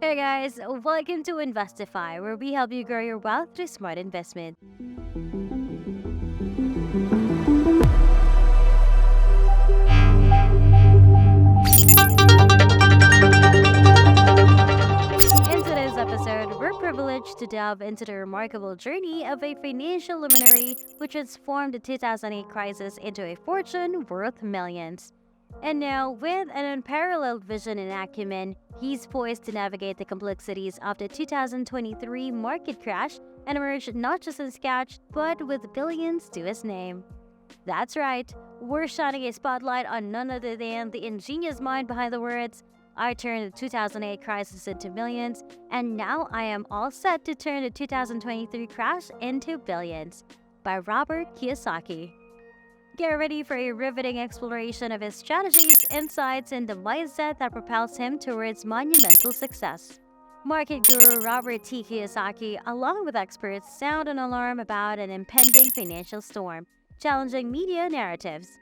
Hey guys, welcome to Investify, where we help you grow your wealth through smart investment. In today's episode, we're privileged to delve into the remarkable journey of a financial luminary who transformed the 2008 crisis into a fortune worth millions. And now, with an unparalleled vision and acumen, he's poised to navigate the complexities of the 2023 market crash and emerge not just unscathed, but with billions to his name. That's right, we're shining a spotlight on none other than the ingenious mind behind the words, I turned the 2008 crisis into millions, and now I am all set to turn the 2023 crash into billions, by Robert Kiyosaki. Get ready for a riveting exploration of his strategies, insights, and the mindset that propels him towards monumental success. Market guru Robert T. Kiyosaki, along with experts, sound an alarm about an impending financial storm, challenging media narratives.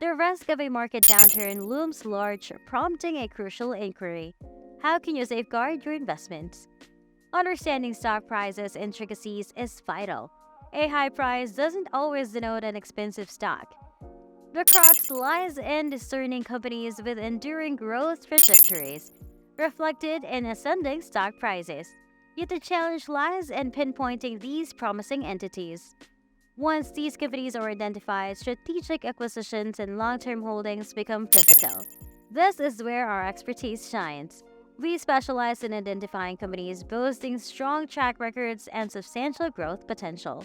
The risk of a market downturn looms large, prompting a crucial inquiry. How can you safeguard your investments? Understanding stock prices intricacies is vital. A high price doesn't always denote an expensive stock. The crux lies in discerning companies with enduring growth trajectories, reflected in ascending stock prices. Yet the challenge lies in pinpointing these promising entities. Once these companies are identified, strategic acquisitions and long-term holdings become pivotal. This is where our expertise shines. We specialize in identifying companies boasting strong track records and substantial growth potential.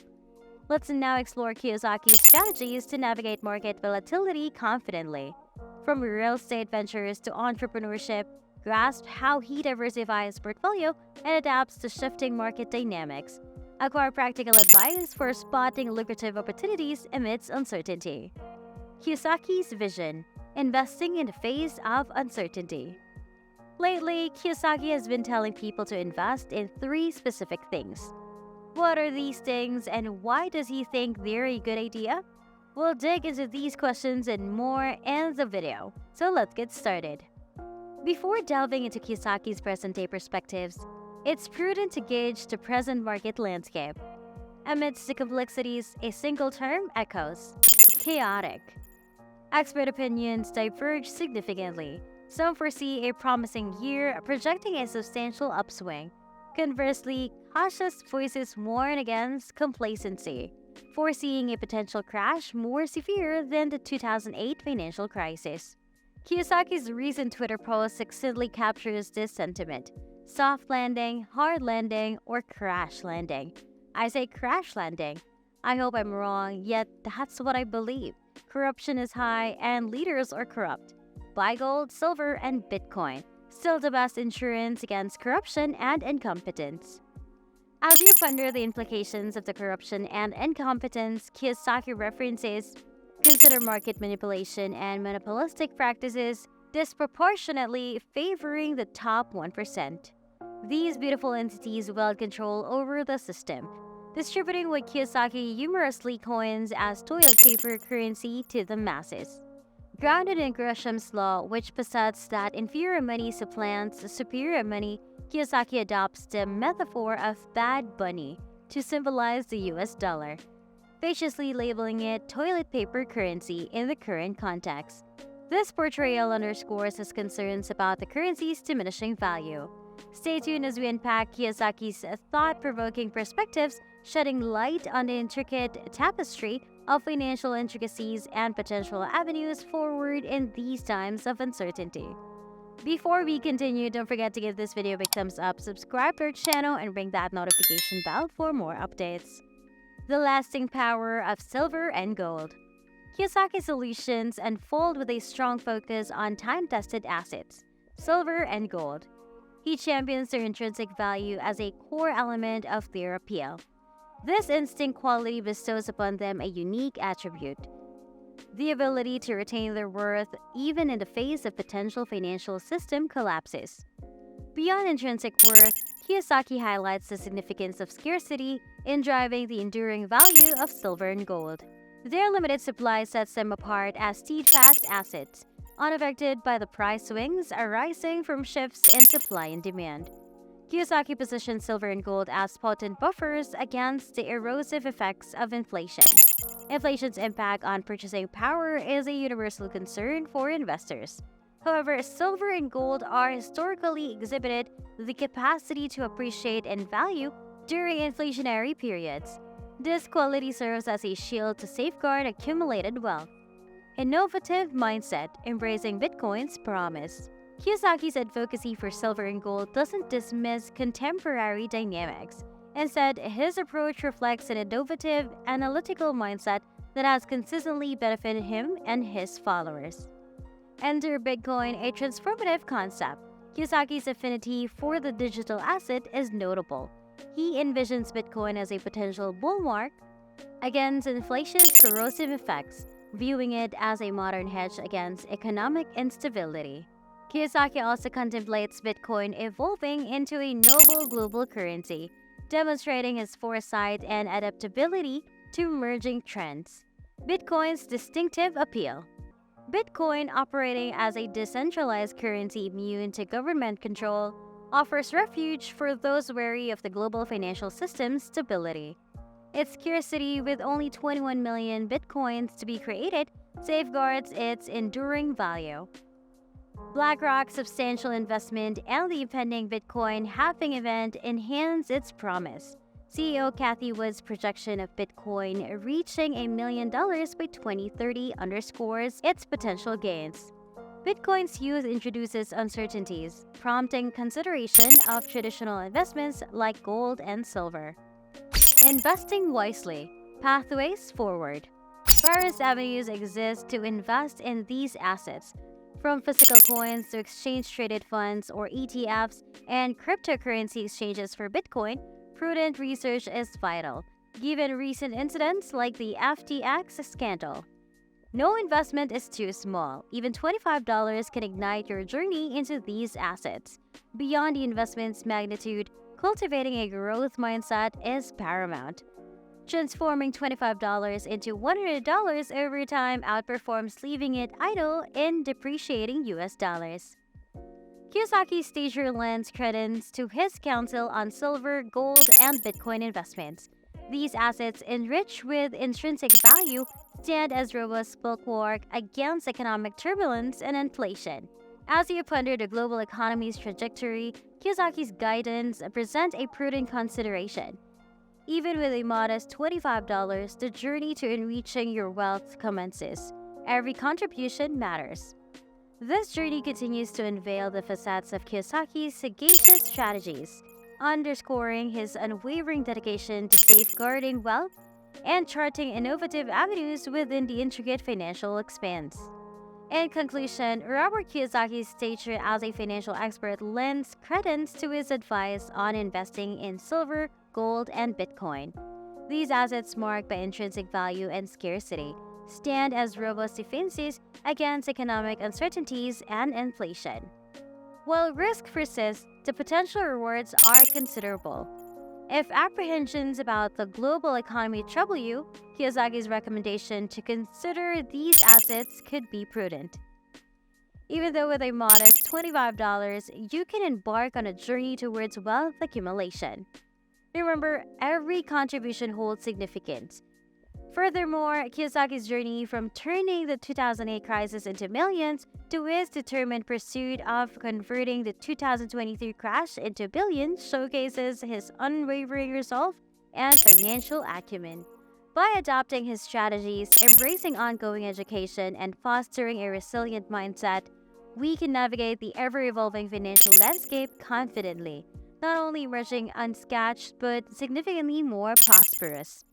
Let's now explore Kiyosaki's strategies to navigate market volatility confidently. From real estate ventures to entrepreneurship, grasp how he diversifies his portfolio and adapts to shifting market dynamics. Acquire practical advice for spotting lucrative opportunities amidst uncertainty. Kiyosaki's vision: investing in the face of uncertainty. Lately, Kiyosaki has been telling people to invest in three specific things. What are these things and why does he think they're a good idea? We'll dig into these questions and more in the video, so let's get started. Before delving into Kiyosaki's present-day perspectives, it's prudent to gauge the present market landscape. Amidst the complexities, a single term echoes: chaotic. Expert opinions diverge significantly. Some foresee a promising year, projecting a substantial upswing. Conversely, cautious voices warn against complacency, foreseeing a potential crash more severe than the 2008 financial crisis. Kiyosaki's recent Twitter post succinctly captures this sentiment: soft landing, hard landing, or crash landing. I say crash landing. I hope I'm wrong, yet that's what I believe. Corruption is high and leaders are corrupt. Buy gold, silver, and Bitcoin. Still the best insurance against corruption and incompetence. As you ponder the implications of the corruption and incompetence Kiyosaki references, consider market manipulation and monopolistic practices disproportionately favoring the top 1%. These beautiful entities wield control over the system, distributing what Kiyosaki humorously coins as toilet paper currency to the masses. Grounded in Gresham's law, which posits that inferior money supplants superior money, Kiyosaki adopts the metaphor of Bad Bunny to symbolize the US dollar, facetiously labeling it toilet paper currency in the current context. This portrayal underscores his concerns about the currency's diminishing value. Stay tuned as we unpack Kiyosaki's thought-provoking perspectives, shedding light on the intricate tapestry of financial intricacies and potential avenues forward in these times of uncertainty. Before we continue, don't forget to give this video a big thumbs up, subscribe to our channel, and ring that notification bell for more updates. The lasting power of silver and gold. Kiyosaki's solutions unfold with a strong focus on time-tested assets, silver and gold. He champions their intrinsic value as a core element of their appeal. This instinct quality bestows upon them a unique attribute: the ability to retain their worth even in the face of potential financial system collapses. Beyond intrinsic worth, Kiyosaki highlights the significance of scarcity in driving the enduring value of silver and gold. Their limited supply sets them apart as steadfast assets, unaffected by the price swings arising from shifts in supply and demand. Kiyosaki positions silver and gold as potent buffers against the erosive effects of inflation. Inflation's impact on purchasing power is a universal concern for investors. However, silver and gold are historically exhibited the capacity to appreciate in value during inflationary periods. This quality serves as a shield to safeguard accumulated wealth. Innovative mindset, embracing Bitcoin's promise. Kiyosaki's advocacy for silver and gold doesn't dismiss contemporary dynamics. Instead, his approach reflects an innovative, analytical mindset that has consistently benefited him and his followers. Enter Bitcoin, a transformative concept. Kiyosaki's affinity for the digital asset is notable. He envisions Bitcoin as a potential bulwark against inflation's corrosive effects, viewing it as a modern hedge against economic instability. Kiyosaki also contemplates Bitcoin evolving into a novel global currency, demonstrating his foresight and adaptability to emerging trends. Bitcoin's distinctive appeal. Bitcoin, operating as a decentralized currency immune to government control, offers refuge for those wary of the global financial system's stability. Its scarcity, with only 21 million bitcoins to be created, safeguards its enduring value. BlackRock's substantial investment and the impending Bitcoin halving event enhance its promise. CEO Cathie Wood's projection of Bitcoin reaching $1 million by 2030 underscores its potential gains. Bitcoin's youth introduces uncertainties, prompting consideration of traditional investments like gold and silver. Investing wisely. Pathways forward. Various avenues exist to invest in these assets, from physical coins to exchange-traded funds or ETFs and cryptocurrency exchanges for Bitcoin. Prudent research is vital, given recent incidents like the FTX scandal. No investment is too small. Even $25 can ignite your journey into these assets. Beyond the investment's magnitude, cultivating a growth mindset is paramount. Transforming $25 into $100 over time outperforms leaving it idle in depreciating US dollars. Kiyosaki stager lends credence to his counsel on silver, gold, and Bitcoin investments. These assets, enriched with intrinsic value, stand as robust bulwark against economic turbulence and inflation. As you ponder the global economy's trajectory, Kiyosaki's guidance presents a prudent consideration. Even with a modest $25, the journey to enriching your wealth commences. Every contribution matters. This journey continues to unveil the facets of Kiyosaki's sagacious strategies, underscoring his unwavering dedication to safeguarding wealth and charting innovative avenues within the intricate financial expanse. In conclusion, Robert Kiyosaki's stature as a financial expert lends credence to his advice on investing in silver, gold, and Bitcoin. These assets, marked by intrinsic value and scarcity, stand as robust defenses against economic uncertainties and inflation. While risk persists, the potential rewards are considerable. If apprehensions about the global economy trouble you, Kiyosaki's recommendation to consider these assets could be prudent. Even though with a modest $25, you can embark on a journey towards wealth accumulation. Remember, every contribution holds significance. Furthermore, Kiyosaki's journey from turning the 2008 crisis into millions to his determined pursuit of converting the 2023 crash into billions showcases his unwavering resolve and financial acumen. By adopting his strategies, embracing ongoing education, and fostering a resilient mindset, we can navigate the ever-evolving financial landscape confidently, not only emerging unscathed but significantly more prosperous.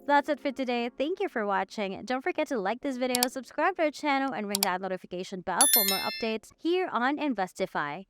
That's it for today. Thank you for watching. Don't forget to like this video, subscribe to our channel, and ring that notification bell for more updates here on Investify.